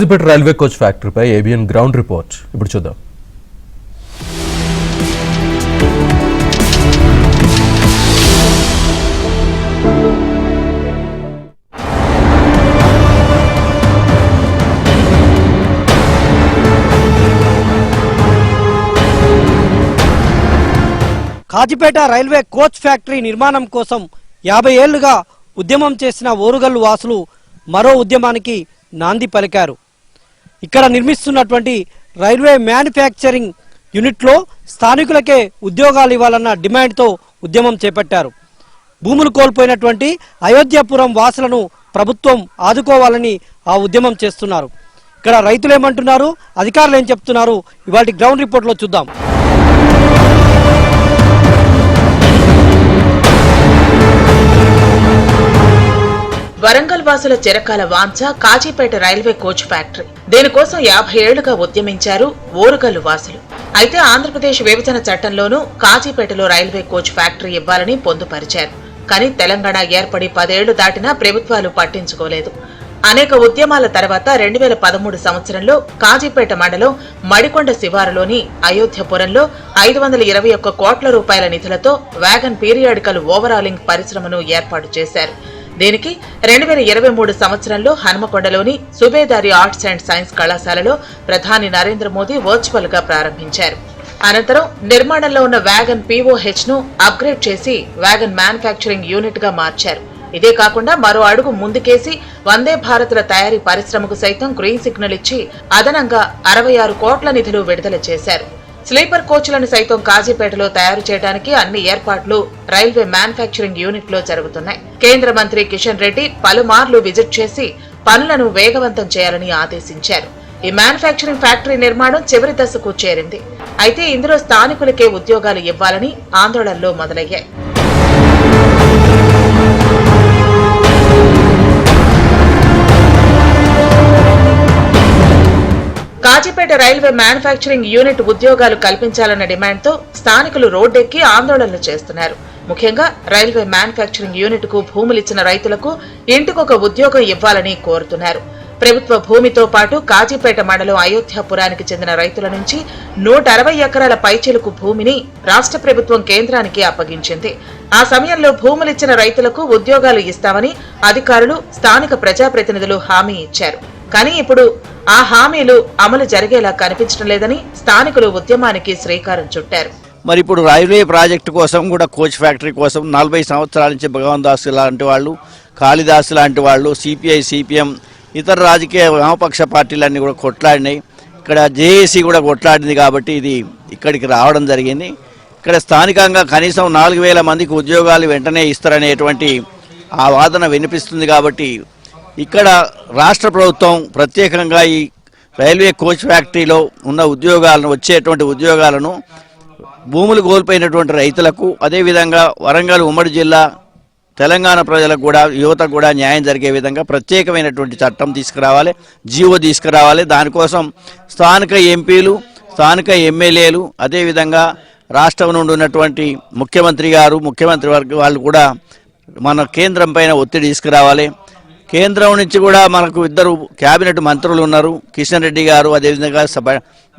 Kazipet railway coach ఫ్యాక్టరీపై ABN ground report ఇప్పుడు చూద్దాం. కాజీపేట రైల్వే కోచ్ ఫ్యాక్టరీ నిర్మాణం కోసం 50 ఏళ్లుగా ఉద్యమం చేసిన ఓరుగల్లు వాసులు మరో ఉద్యమానికి నాంది పలికారు. ఇక్కడ నిర్మిస్తున్నటువంటి రైల్వే మ్యానుఫ్యాక్చరింగ్ యూనిట్లో స్థానికులకే ఉద్యోగాలు ఇవ్వాలన్న డిమాండ్తో ఉద్యమం చేపట్టారు. భూములు కోల్పోయినటువంటి అయోధ్యాపురం వాసులను ప్రభుత్వం ఆదుకోవాలని ఆ ఉద్యమం చేస్తున్నారు. ఇక్కడ రైతులు ఏమంటున్నారు, అధికారులు ఏం చెప్తున్నారు, ఇవాళ గ్రౌండ్ రిపోర్ట్లో చూద్దాం. వరంగల్ వాసుల చిరకాల వాంఛ కాజీపేట రైల్వే కోచ్ ఫ్యాక్టరీ. దీనికోసం 50 ఏళ్లుగా ఉద్యమించారు ఓరుగల్లు వాసులు. అయితే ఆంధ్రప్రదేశ్ విభజన చట్టంలోనూ కాజీపేటలో రైల్వే కోచ్ ఫ్యాక్టరీ ఇవ్వాలని పొందుపరిచారు. కానీ తెలంగాణ ఏర్పడి 10 ఏళ్లు దాటినా ప్రభుత్వాలు పట్టించుకోలేదు. అనేక ఉద్యమాల తర్వాత 2013 సంవత్సరంలో కాజీపేట మండలం మడికొండ శివారులోని అయోధ్యపురంలో 521 కోట్ల రూపాయల నిధులతో వ్యాగన్ పీరియాడికల్ ఓవరాలింగ్ పరిశ్రమను ఏర్పాటు చేశారు. దీనికి 2023 సంవత్సరంలో హనుమకొండలోని సుబేదారి ఆర్ట్స్ అండ్ సైన్స్ కళాశాలలో ప్రధాని నరేంద్ర మోదీ వర్చువల్ గా ప్రారంభించారు. అనంతరం నిర్మాణంలో ఉన్న వ్యాగన్ పీఓహెచ్ ను అప్గ్రేడ్ చేసి వ్యాగన్ మ్యానుఫ్యాక్చరింగ్ యూనిట్ గా మార్చారు. ఇదే కాకుండా మరో అడుగు ముందుకేసి వందే భారత్ల తయారీ పరిశ్రమకు సైతం గ్రీన్ సిగ్నల్ ఇచ్చి అదనంగా 66 కోట్ల నిధులు విడుదల చేశారు. స్లీపర్ కోచ్లను సైతం కాజీపేటలో తయారు చేయడానికి అన్ని ఏర్పాట్లు రైల్వే మ్యానుఫ్యాక్చరింగ్ యూనిట్ లో జరుగుతున్నాయి. కేంద్ర మంత్రి కిషన్ రెడ్డి పలుమార్లు విజిట్ చేసి పనులను వేగవంతం చేయాలని ఆదేశించారు. ఈ మ్యానుఫ్యాక్చరింగ్ ఫ్యాక్టరీ నిర్మాణం చివరి దశకు చేరింది. అయితే ఇందులో స్థానికులకే ఉద్యోగాలు ఇవ్వాలని ఆందోళనలు మొదలయ్యాయి. కాజీపేట రైల్వే మ్యానుఫ్యాక్చరింగ్ యూనిట్ ఉద్యోగాలు కల్పించాలన్న డిమాండ్తో స్థానికులు రోడ్డెక్కి ఆందోళనలు చేస్తున్నారు. ముఖ్యంగా రైల్వే మ్యానుఫ్యాక్చరింగ్ యూనిట్ కు భూములిచ్చిన రైతులకు ఇంటికొక ఉద్యోగం ఇవ్వాలని కోరుతున్నారు. ప్రభుత్వ భూమితో పాటు కాజీపేట మండలం అయోధ్యాపురానికి చెందిన రైతుల నుంచి 160 ఎకరాల పైచిలుకు భూమిని రాష్ట్ర ప్రభుత్వం కేంద్రానికి అప్పగించింది. ఆ సమయంలో భూములిచ్చిన రైతులకు ఉద్యోగాలు ఇస్తామని అధికారులు, స్థానిక ప్రజాప్రతినిధులు హామీ ఇచ్చారు. కానీ ఇప్పుడు ఆ హామీలు అమలు జరిగేలా కనిపించడం లేదని స్థానికులు ఉద్యమానికి శ్రీకారం చుట్టారు. మరి ఇప్పుడు రైల్వే ప్రాజెక్టు కోసం కూడా కోచ్ ఫ్యాక్టరీ కోసం 40 సంవత్సరాల నుంచి భగవాన్ దాస్ లాంటి వాళ్ళు, కాళిదాస్ లాంటి వాళ్ళు, సిపిఐ, సిపిఎం, ఇతర రాజకీయ వామపక్ష పార్టీలన్నీ కూడా కొట్లాడినాయి. ఇక్కడ జేఏసీ కూడా కొట్లాడింది. కాబట్టి ఇది ఇక్కడికి రావడం జరిగింది. ఇక్కడ స్థానికంగా కనీసం 4000 మందికి ఉద్యోగాలు వెంటనే ఇస్తారనేటువంటి ఆ వాదన వినిపిస్తుంది. కాబట్టి ఇక్కడ రాష్ట్ర ప్రభుత్వం ప్రత్యేకంగా ఈ రైల్వే కోచ్ ఫ్యాక్టరీలో ఉన్న వచ్చేటువంటి ఉద్యోగాలను భూములు కోల్పోయినటువంటి రైతులకు, అదేవిధంగా వరంగల్ ఉమ్మడి జిల్లా తెలంగాణ ప్రజలకు కూడా, యువతకు కూడా న్యాయం జరిగే విధంగా ప్రత్యేకమైనటువంటి చట్టం తీసుకురావాలి, జీవో తీసుకురావాలి. దానికోసం స్థానిక ఎంపీలు, స్థానిక ఎమ్మెల్యేలు, అదేవిధంగా రాష్ట్రం నుండి ఉన్నటువంటి ముఖ్యమంత్రి గారు, ముఖ్యమంత్రి వర్గ వాళ్ళు కూడా మన కేంద్రం పైన ఒత్తిడి తీసుకురావాలి. కేంద్రం నుంచి కూడా మనకు 2 కేబినెట్ మంత్రులు ఉన్నారు, కిషన్ రెడ్డి గారు, అదేవిధంగా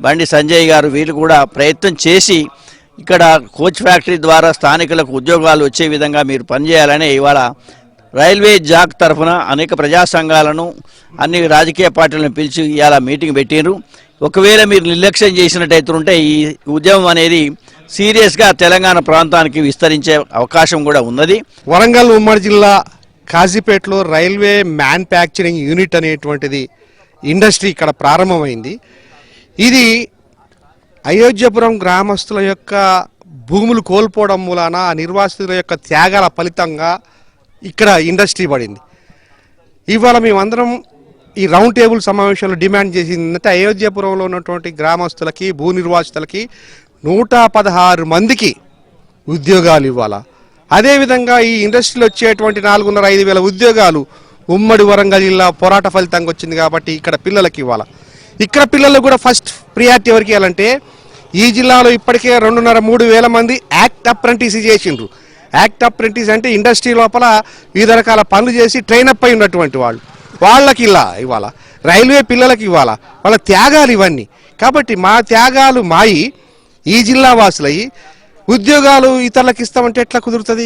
బండి సంజయ్ గారు. వీళ్ళు కూడా ప్రయత్నం చేసి ఇక్కడ కోచ్ ఫ్యాక్టరీ ద్వారా స్థానికులకు ఉద్యోగాలు వచ్చే విధంగా మీరు పనిచేయాలని ఇవాళ రైల్వే జాక్ తరఫున అనేక ప్రజా సంఘాలను, అన్ని రాజకీయ పార్టీలను పిలిచి ఇవాళ మీటింగ్ పెట్టినారు. ఒకవేళ మీరు నిర్లక్ష్యం చేసినట్టయితే ఈ ఉద్యమం అనేది సీరియస్గా తెలంగాణ ప్రాంతానికి విస్తరించే అవకాశం కూడా ఉన్నది. వరంగల్ ఉమ్మడి జిల్లా కాజీపేటలో రైల్వే మ్యానుఫ్యాక్చరింగ్ యూనిట్ అనేటువంటిది ఇండస్ట్రీ ఇక్కడ ప్రారంభమైంది. ఇది అయోధ్యపురం గ్రామస్తుల యొక్క భూములు కోల్పోవడం మూలాన ఆ నిర్వాసితుల యొక్క త్యాగాల ఫలితంగా ఇక్కడ ఇండస్ట్రీ పడింది. ఇవాళ మేమందరం ఈ రౌండ్ టేబుల్ సమావేశంలో డిమాండ్ చేసిందంటే అయోధ్యపురంలో ఉన్నటువంటి గ్రామస్తులకి, భూ నిర్వాసితులకి 116 మందికి ఉద్యోగాలు ఇవ్వాలా. అదేవిధంగా ఈ ఇండస్ట్రీలో వచ్చేటువంటి 4,500 ఉద్యోగాలు ఉమ్మడి వరంగల్ జిల్లా పోరాట ఫలితంగా వచ్చింది. కాబట్టి ఇక్కడ పిల్లలకి ఇవ్వాలి. ఇక్కడ పిల్లలకు కూడా ఫస్ట్ ప్రియారిటీ ఎవరికి ఇవ్వాలంటే, ఈ జిల్లాలో ఇప్పటికే 2,500-3 వేల మంది యాక్ట్ అప్రెంటిస్ చేసిండ్రు. యాక్ట్ అప్రెంటిస్ అంటే ఇండస్ట్రీ లోపల వివిధ రకాల పనులు చేసి ట్రైన్ అప్ అయి ఉన్నటువంటి వాళ్ళకి ఇలా ఇవ్వాలా. రైల్వే పిల్లలకు ఇవ్వాలా, వాళ్ళ త్యాగాలు ఇవన్నీ. కాబట్టి మా త్యాగాలు మాయి ఈ జిల్లా వాసులయ్యి ఉద్యోగాలు ఇతరులకు ఇస్తామంటే ఎట్లా కుదురుతుంది?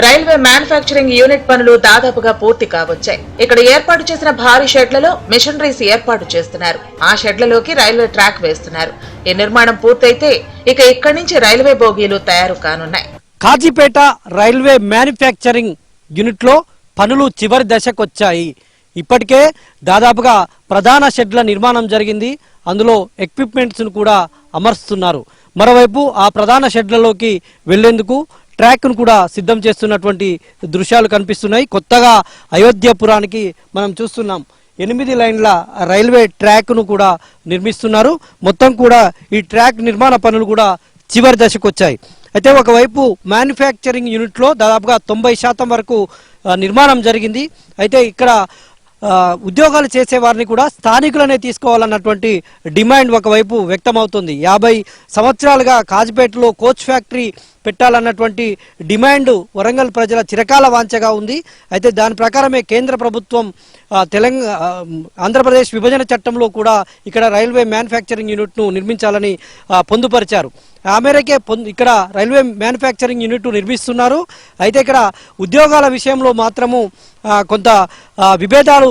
రైల్వే మ్యానుఫ్యాక్చరింగ్ యూనిట్ పనులు దాదాపుగా పూర్తి కావచ్చాయి. ఇక్కడ ఏర్పాటు చేసిన భారీ షెడ్లలో మిషనరీస్ ఏర్పాటు చేస్తున్నారు. ఆ షెడ్లలోకి రైల్వే ట్రాక్ వేస్తున్నారు. ఈ నిర్మాణం పూర్తయితే ఇక ఇక్కడి నుంచి రైల్వే బోగీలు తయారు కానున్నాయి. కాజీపేట రైల్వే మ్యానుఫ్యాక్చరింగ్ యూనిట్లో పనులు చివరి దశకొచ్చాయి. ఇప్పటికే దాదాపుగా ప్రధాన షెడ్ల నిర్మాణం జరిగింది. అందులో ఎక్విప్మెంట్స్ను కూడా అమర్స్తున్నారు. మరోవైపు ఆ ప్రధాన షెడ్లలోకి వెళ్లేందుకు ట్రాక్ను కూడా సిద్ధం చేస్తున్నటువంటి దృశ్యాలు కనిపిస్తున్నాయి. కొత్తగా అయోధ్యపురానికి మనం చూస్తున్నాం 8 లైన్ల రైల్వే ట్రాక్ను కూడా నిర్మిస్తున్నారు. మొత్తం కూడా ఈ ట్రాక్ నిర్మాణ పనులు కూడా చివరి దశకు వచ్చాయి. అయితే ఒకవైపు మ్యానుఫ్యాక్చరింగ్ యూనిట్లో దాదాపుగా 90% వరకు నిర్మాణం జరిగింది. అయితే ఇక్కడ ఉద్యోగాలు చేసే వారిని కూడా స్థానికులనే తీసుకోవాలన్నటువంటి డిమాండ్ ఒకవైపు వ్యక్తమవుతుంది. 50 సంవత్సరాలుగా కాజిపేటలో కోచ్ ఫ్యాక్టరీ పెట్టాలన్నటువంటి డిమాండ్ వరంగల్ ప్రజల చిరకాల వాంఛగా ఉంది. అయితే దాని ప్రకారమే కేంద్ర ప్రభుత్వం ఆంధ్రప్రదేశ్ విభజన చట్టంలో కూడా ఇక్కడ రైల్వే మ్యానుఫ్యాక్చరింగ్ యూనిట్ను నిర్మించాలని పొందుపరిచారు. ఆ మేరకే ఇక్కడ రైల్వే మ్యానుఫ్యాక్చరింగ్ యూనిట్ నిర్మిస్తున్నారు. అయితే ఇక్కడ ఉద్యోగాల విషయంలో మాత్రము కొంత విభేదాలు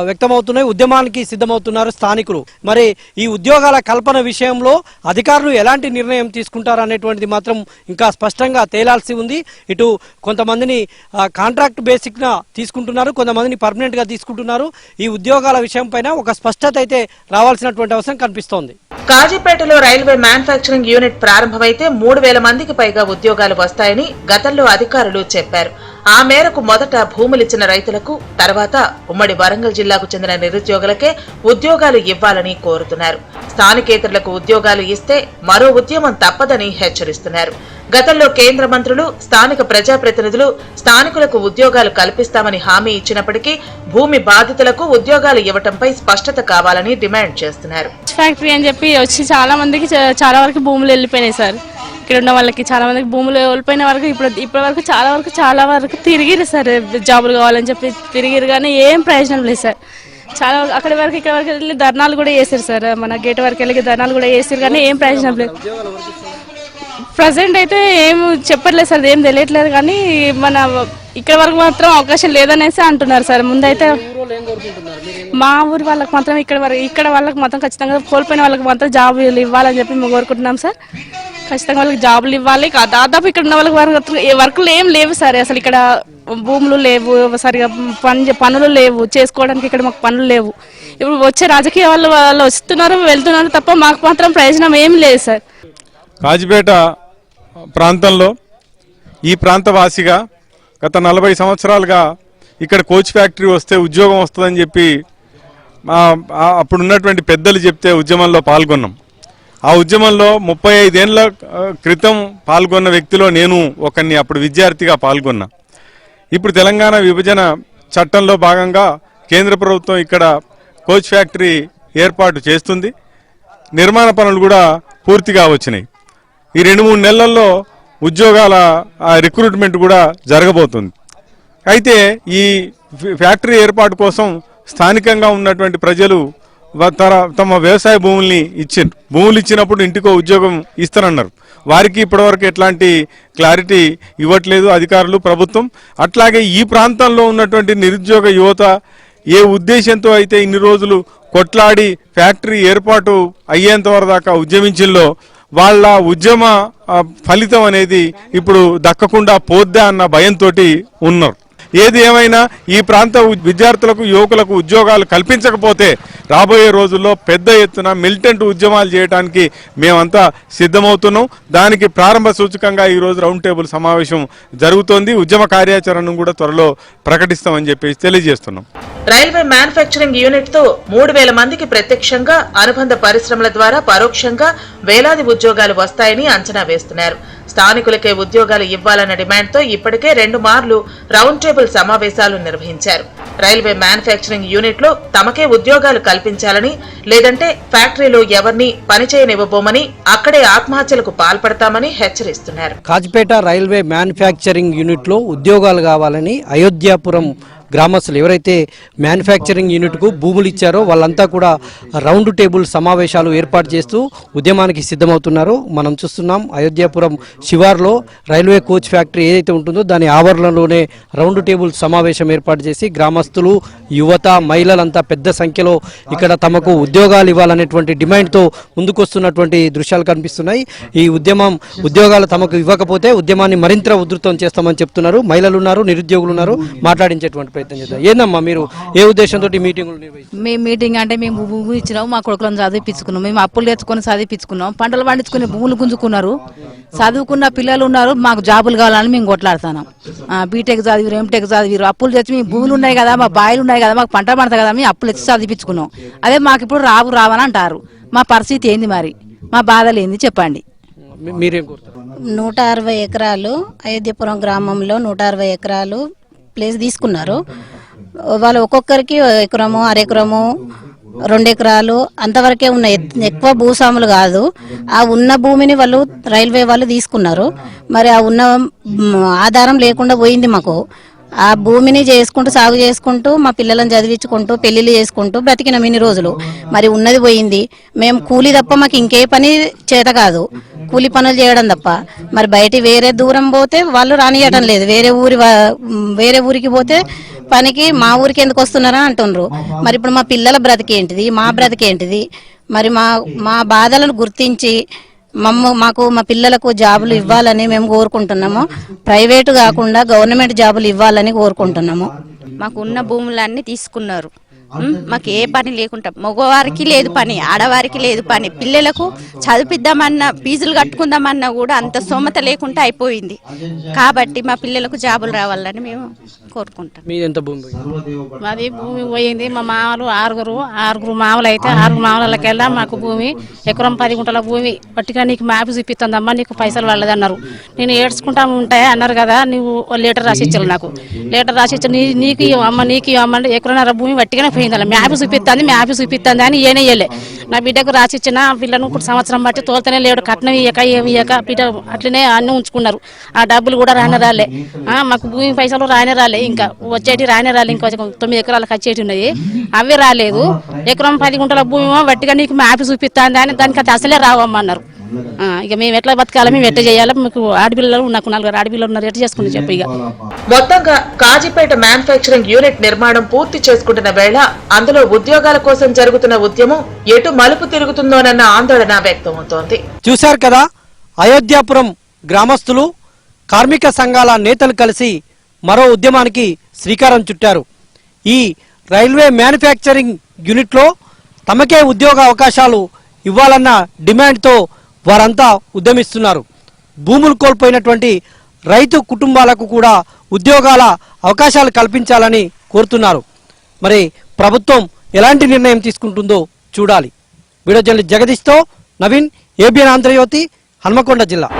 వ్యక్తమవుతున్నాయి. ఉద్యమానికి సిద్ధమవుతున్నారు స్థానికులు. మరి ఈ ఉద్యోగాల కల్పన విషయంలో అధికారులు ఎలాంటి నిర్ణయం తీసుకుంటారు అనేటువంటిది మాత్రం ఇంకా స్పష్టంగా తేలాల్సి ఉంది. ఇటు కొంతమందిని కాంట్రాక్ట్ బేసిక్న తీసుకుంటున్నారు, కొంతమందిని పర్మనెంట్గా తీసుకుంటున్నారు. ఈ ఉద్యోగాల విషయం పైన ఒక స్పష్టత అయితే రావాల్సినటువంటి అవసరం కనిపిస్తోంది. కాజీపేటలో రైల్వే మ్యానుఫ్యాక్చరింగ్ యూనిట్ ప్రారంభమైతే 3000 మందికి పైగా ఉద్యోగాలు వస్తాయని గతంలో అధికారులు చెప్పారు. ఆ మేరకు మొదట భూములిచ్చిన రైతులకు, తర్వాత ఉమ్మడి వరంగల్ జిల్లాకు చెందిన నిరుద్యోగులకే ఉద్యోగాలు ఇవ్వాలని కోరుతున్నారు. స్థానికేతరులకు ఉద్యోగాలు ఇస్తే మరో ఉద్యమం తప్పదని హెచ్చరిస్తున్నారు. గతంలో కేంద్ర మంత్రులు, స్థానిక ప్రజాప్రతినిధులు స్థానికులకు ఉద్యోగాలు కల్పిస్తామని హామీ ఇచ్చినప్పటికీ భూమి బాధితులకు ఉద్యోగాలు ఇవ్వటంపై స్పష్టత కావాలని డిమాండ్ చేస్తున్నారు. ఫ్యాక్టరీ అని చెప్పి వచ్చి చాలా మందికి చాలా వరకు భూములు వెళ్ళిపోయినాయి సార్. ఇక్కడ ఉన్న వాళ్ళకి చాలా మందికి భూములు వెళ్ళిపోయిన వరకు ఇప్పటి వరకు చాలా వరకు తిరిగిరు సార్. జాబులు కావాలని చెప్పి తిరిగిరు, కానీ ఏం ప్రయోజనం లేదు సార్. చాలా అక్కడి వరకు ఇక్కడ వరకు వెళ్ళి ధర్నాలు కూడా చేశారు సార్. మన గేట్ వరకు వెళ్ళి ధర్నాలు కూడా చేశారు, కానీ ఏం ప్రయోజనం లేదు. ప్రజెంట్ అయితే ఏం చెప్పట్లేదు సార్, ఏం తెలియట్లేదు. కానీ మన ఇక్కడ వరకు మాత్రం అవకాశం లేదనేసి అంటున్నారు సార్. ముందైతే మా ఊరి వాళ్ళకి మాత్రం ఇక్కడ వాళ్ళకి మాత్రం ఖచ్చితంగా కోల్పోయిన వాళ్ళకి మాత్రం జాబులు ఇవ్వాలని చెప్పి మేము కోరుకుంటున్నాం సార్. ఖచ్చితంగా వాళ్ళకి జాబులు ఇవ్వాలి. దాదాపు ఇక్కడ ఉన్న వాళ్ళకి వర్కులు ఏం లేవు సార్. అసలు ఇక్కడ భూములు లేవు, సరిగా పనులు లేవు, చేసుకోవడానికి ఇక్కడ మాకు పనులు లేవు. ఇప్పుడు వచ్చే రాజకీయ వాళ్ళు వస్తున్నారు, వెళ్తున్నారు తప్ప మాకు మాత్రం ప్రయోజనం ఏం లేదు సార్. కాజిపేట ప్రాంతంలో ఈ ప్రాంతవాసిగా గత 40 సంవత్సరాలుగా ఇక్కడ కోచ్ ఫ్యాక్టరీ వస్తే ఉద్యోగం వస్తుందని చెప్పి అప్పుడున్నటువంటి పెద్దలు చెప్తే ఉద్యమంలో పాల్గొన్నాం. ఆ ఉద్యమంలో 35 ఏళ్ల క్రితం పాల్గొన్న వ్యక్తిలో నేను ఒకరిని అప్పుడు విద్యార్థిగా పాల్గొన్నా. ఇప్పుడు తెలంగాణ విభజన చట్టంలో భాగంగా కేంద్ర ప్రభుత్వం ఇక్కడ కోచ్ ఫ్యాక్టరీ ఏర్పాటు చేస్తుంది. నిర్మాణ పనులు కూడా పూర్తిగా వచ్చినాయి. ఈ 2-3 నెలల్లో ఉద్యోగాల రిక్రూట్మెంట్ కూడా జరగబోతుంది. అయితే ఈ ఫ్యాక్టరీ ఏర్పాటు కోసం స్థానికంగా ఉన్నటువంటి ప్రజలు తమ వ్యవసాయ భూముల్ని ఇచ్చిండ్రు. భూములు ఇచ్చినప్పుడు ఇంటికో ఉద్యోగం ఇస్తారన్నారు. వారికి ఇప్పటివరకు ఎట్లాంటి క్లారిటీ ఇవ్వట్లేదు అధికారులు, ప్రభుత్వం. అట్లాగే ఈ ప్రాంతంలో ఉన్నటువంటి నిరుద్యోగ యువత ఏ ఉద్దేశంతో అయితే ఇన్ని రోజులు కొట్లాడి ఫ్యాక్టరీ ఏర్పాటు అయ్యేంత వరకు దాకా ఉద్యమించిందో వాళ్ళ ఉద్యమ ఫలితం అనేది ఇప్పుడు దక్కకుండా పోద్దా అన్న భయంతో ఉన్నారు. ఏది ఏమైనా ఈ ప్రాంత విద్యార్థులకు, యువకులకు ఉద్యోగాలు కల్పించకపోతే రాబోయే రోజుల్లో పెద్ద ఎత్తున మిలిటెంట్ ఉద్యమాలు చేయడానికి మేమంతా సిద్ధమవుతున్నాం. దానికి ప్రారంభ సూచకంగా ఈరోజు రౌండ్ టేబుల్ సమావేశం జరుగుతోంది. ఉద్యమ కార్యాచరణను కూడా త్వరలో ప్రకటిస్తామని చెప్పేసి తెలియజేస్తున్నాం. రైల్వే మ్యానుఫ్యాక్చరింగ్ యూనిట్ తో 3000 మందికి ప్రత్యక్షంగా, అనుబంధ పరిశ్రమల ద్వారా పరోక్షంగా వేలాది ఉద్యోగాలు వస్తాయని అంచనా వేస్తున్నారు. స్థానికులకే ఉద్యోగాలు ఇవ్వాలన్న డిమాండ్తో ఇప్పటికే 2 మార్లు రౌండ్ టేబుల్ సమావేశాలు నిర్వహించారు. రైల్వే మ్యానుఫ్యాక్చరింగ్ యూనిట్ లో తమకే ఉద్యోగాలు కల్పించాలని, లేదంటే ఫ్యాక్టరీలో ఎవరిని పనిచేయనివ్వబోమని, అక్కడే ఆత్మహత్యలకు పాల్పడతామని హెచ్చరిస్తున్నారు. కాజిపేట రైల్వే మ్యానుఫ్యాక్చరింగ్ యూనిట్ లో ఉద్యోగాలు కావాలని అయోధ్యాపురం గ్రామస్తులు ఎవరైతే మ్యానుఫ్యాక్చరింగ్ యూనిట్కు భూములు ఇచ్చారో వాళ్ళంతా కూడా రౌండ్ టేబుల్ సమావేశాలు ఏర్పాటు చేస్తూ ఉద్యమానికి సిద్ధమవుతున్నారు. మనం చూస్తున్నాం అయోధ్యాపురం శివార్లో రైల్వే కోచ్ ఫ్యాక్టరీ ఏదైతే ఉంటుందో దాని ఆవరణలోనే రౌండ్ టేబుల్ సమావేశం ఏర్పాటు చేసి గ్రామస్తులు, యువత, మహిళలంతా పెద్ద సంఖ్యలో ఇక్కడ తమకు ఉద్యోగాలు ఇవ్వాలనేటువంటి డిమాండ్తో ముందుకొస్తున్నటువంటి దృశ్యాలు కనిపిస్తున్నాయి. ఈ ఉద్యోగాలు తమకు ఇవ్వకపోతే ఉద్యమాన్ని మరింత ఉధృతం చేస్తామని చెప్తున్నారు. మహిళలు ఉన్నారు, నిరుద్యోగులు ఉన్నారు. మాట్లాడించేటువంటి ప్రయత్నం చేద్దాం. ఏందమ్మా మీరు ఏ ఉద్దేశంతో మీటింగులు నిర్వహిస్తారు? మేము మీటింగ్ అంటే మేము భూమి ఇచ్చినాము, మా కొడుకులను చదివిపించుకున్నాం, మేము అప్పులు తెచ్చుకొని చదివిపించుకున్నాం, పంటలు పండించుకుని భూములు గుంజుకున్నారు, చదువుకున్న పిల్లలు ఉన్నారు, మాకు జాబులు కావాలని మేము కొట్లాడుతున్నాం. బీటెక్ చదివిరు, ఎంటెక్ చదివిరు, అప్పులు తెచ్చి మేము భూములు ఉన్నాయి కదా, మా బాయిలు ఉన్నాయి కదా, మాకు పంట పండుతుంది కదా, మేము అప్పులు తెచ్చి చదివిపించుకున్నాం. అదే మాకు ఇప్పుడు రావని అంటారు. మా పరిస్థితి ఏంది మరి, మా బాధలు ఏంది చెప్పండి. మీరేం కోరుతారు? 160 ఎకరాలు అయోధ్యపురం గ్రామంలో 160 ఎకరాలు ప్లేస్ తీసుకున్నారు. వాళ్ళు ఒక్కొక్కరికి ఎకరము, అరెకరము, 2 ఎకరాలు అంతవరకే ఉన్నాయి. ఎక్కువ భూస్వాములు కాదు. ఆ ఉన్న భూమిని వాళ్ళు రైల్వే వాళ్ళు తీసుకున్నారు. మరి ఆ ఉన్న ఆధారం లేకుండా పోయింది మాకు. ఆ భూమిని చేసుకుంటూ సాగు చేసుకుంటూ మా పిల్లలను చదివించుకుంటూ పెళ్లిళ్ళు చేసుకుంటూ బ్రతికినాం ఇన్ని రోజులు. మరి ఉన్నది పోయింది. మేము కూలీ తప్ప మాకు ఇంకే పని చేత కాదు, కూలి పనులు చేయడం తప్ప. మరి బయట వేరే దూరం పోతే వాళ్ళు రానియటం లేదు. వేరే ఊరికి పోతే పనికి మా ఊరికి ఎందుకు వస్తున్నారని అంటున్నారు. మరి ఇప్పుడు మా పిల్లల బ్రతికేంటిది, మా బ్రతికేంటిది? మరి మా బాధలను గుర్తించి మాకు మా పిల్లలకు జాబులు ఇవ్వాలని మేము కోరుకుంటున్నాము. ప్రైవేటు కాకుండా గవర్నమెంట్ జాబులు ఇవ్వాలని కోరుకుంటున్నాము. మాకు ఉన్న భూములన్నీ తీసుకున్నారు. మాకు ఏ పని లేకుండా, మగవారికి లేదు పని, ఆడవారికి లేదు పని, పిల్లలకు చదివిద్దామన్నా ఫీజులు కట్టుకుందామన్నా కూడా అంత స్తోమత లేకుండా అయిపోయింది. కాబట్టి మా పిల్లలకు జాబులు రావాలని మేము కోరుకుంటాం. మాది భూమి పోయింది. మా మామలు ఆరుగురు మామలు అయితే 6 మామలకెళ్ళా మాకు భూమి ఎకరం 10 గుంటల భూమి పట్టిగా నీకు మ్యాప్ చూపిస్తుందమ్మా, నీకు పైసలు వాళ్ళదన్నారు. నేను ఏడ్చుకుంటా ఉంటాయి అన్నారు కదా, నువ్వు లెటర్ రాసిచ్చారు. నాకు లెటర్ రాసిచ్చారు, నీకు అమ్మ నీకు అమ్మంటే ఎకరన్నర భూమి పట్టిగానే పోయింది. మ్యాప్ చూపిస్తుంది అని ఏనేయలే. నా బిడ్డకు రాసిచ్చిన పిల్లను ఇప్పుడు సంవత్సరం బట్టి తోలుతూనే లేడు. కట్నం ఇయ్యక ఏమి ఇయ్యక బిడ్డ అట్లనే అన్నీ ఉంచుకున్నారు. ఆ డబ్బులు కూడా రాలే. మాకు భూమి పైసలు రాలే. ఇంకా వచ్చేటి రాలే. ఇంకా 9 ఎకరాలకు వచ్చేటి ఉన్నాయి, అవి రాలేదు. ఎకరం 10 గుంటల భూమి వట్టిగా నీకు మ్యాప్ చూపిస్తుంది అని దానికి అది అసలే రావమ్మన్నారు. ఇక మేము ఎట్లా బతకాలి, మేము ఎట్లా చేయాలి? మీకు ఆడపిల్లలు, నాకు 4 ఆడపిల్లలు ఉన్నారు, ఎట్లా చేసుకుని చెప్పి. ఇక మొత్తంగా కాజీపేట మ్యానుఫ్యాక్చరింగ్ యూనిట్ నిర్మాణం పూర్తి చేసుకుంటున్న వేళ అందులో ఉద్యోగాల కోసం జరుగుతున్న ఉద్యమం ఎటు మలుపు తిరుగుతుందోనన్న ఆందోళన వ్యక్తమవుతోంది. చూశారు కదా, అయోధ్యాపురం గ్రామస్తులు, కార్మిక సంఘాల నేతలు కలిసి మరో ఉద్యమానికి శ్రీకారం చుట్టారు. ఈ రైల్వే మ్యానుఫ్యాక్చరింగ్ యూనిట్లో తమకే ఉద్యోగ అవకాశాలు ఇవ్వాలన్న డిమాండ్తో వారంతా ఉద్యమిస్తున్నారు. భూములు కోల్పోయినటువంటి రైతు కుటుంబాలకు కూడా ఉద్యోగాల అవకాశాలు కల్పించాలని కోరుతున్నారు. మరి ప్రభుత్వం ఎలాంటి నిర్ణయం తీసుకుంటుందో చూడాలి. వీడియో జర్నలిస్ట్ జగదీష్తో నవీన్, ఏబిఎన్ ఆంధ్రజ్యోతి, హన్మకొండ జిల్లా.